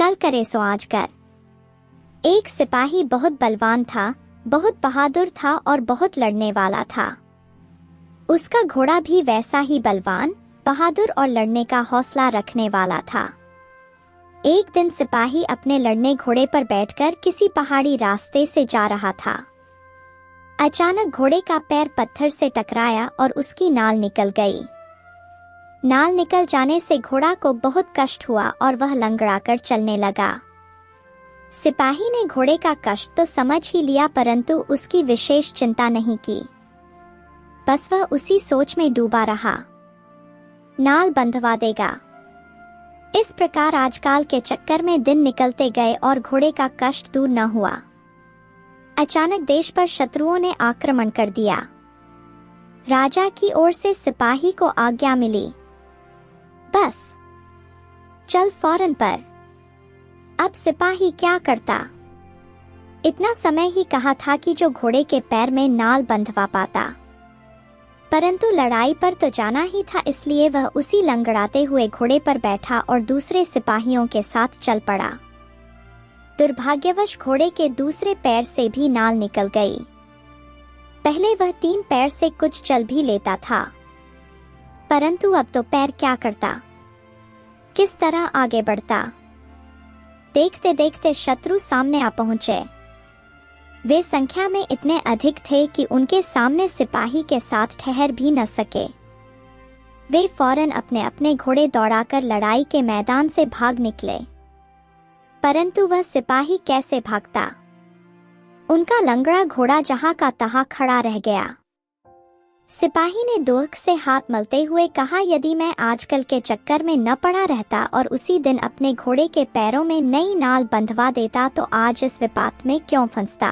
कल करे सो आज कर। एक सिपाही बहुत बलवान था, बहुत बहादुर था और बहुत लड़ने वाला था। उसका घोड़ा भी वैसा ही बलवान, बहादुर और लड़ने का हौसला रखने वाला था। एक दिन सिपाही अपने लड़ने घोड़े पर बैठकर किसी पहाड़ी रास्ते से जा रहा था। अचानक घोड़े का पैर पत्थर से टकराया और उसकी नाल निकल गई। नाल निकल जाने से घोड़ा को बहुत कष्ट हुआ और वह लंगड़ाकर चलने लगा। सिपाही ने घोड़े का कष्ट तो समझ ही लिया, परंतु उसकी विशेष चिंता नहीं की। बस वह उसी सोच में डूबा रहा, नाल बंधवा देगा। इस प्रकार आजकल के चक्कर में दिन निकलते गए और घोड़े का कष्ट दूर न हुआ। अचानक देश पर शत्रुओं ने आक्रमण कर दिया। राजा की ओर से सिपाही को आज्ञा मिली, बस चल फौरन पर। अब सिपाही क्या करता? इतना समय ही कहा था कि जो घोड़े के पैर में नाल बंधवा पाता, परंतु लड़ाई पर तो जाना ही था, इसलिए वह उसी लंगड़ाते हुए घोड़े पर बैठा और दूसरे सिपाहियों के साथ चल पड़ा। दुर्भाग्यवश घोड़े के दूसरे पैर से भी नाल निकल गई। पहले वह 3 पैर से कुछ चल भी लेता था, परंतु अब तो पैर क्या करता, किस तरह आगे बढ़ता? देखते देखते शत्रु सामने आ पहुंचे। वे संख्या में इतने अधिक थे कि उनके सामने सिपाही के साथ ठहर भी न सके। वे फौरन अपने अपने घोड़े दौड़ाकर लड़ाई के मैदान से भाग निकले, परंतु वह सिपाही कैसे भागता? उनका लंगड़ा घोड़ा जहां का तहां खड़ा रह गया। सिपाही ने दुख से हाथ मलते हुए कहा, यदि मैं आजकल के चक्कर में न पड़ा रहता और उसी दिन अपने घोड़े के पैरों में नई नाल बंधवा देता तो आज इस विपत में क्यों फंसता।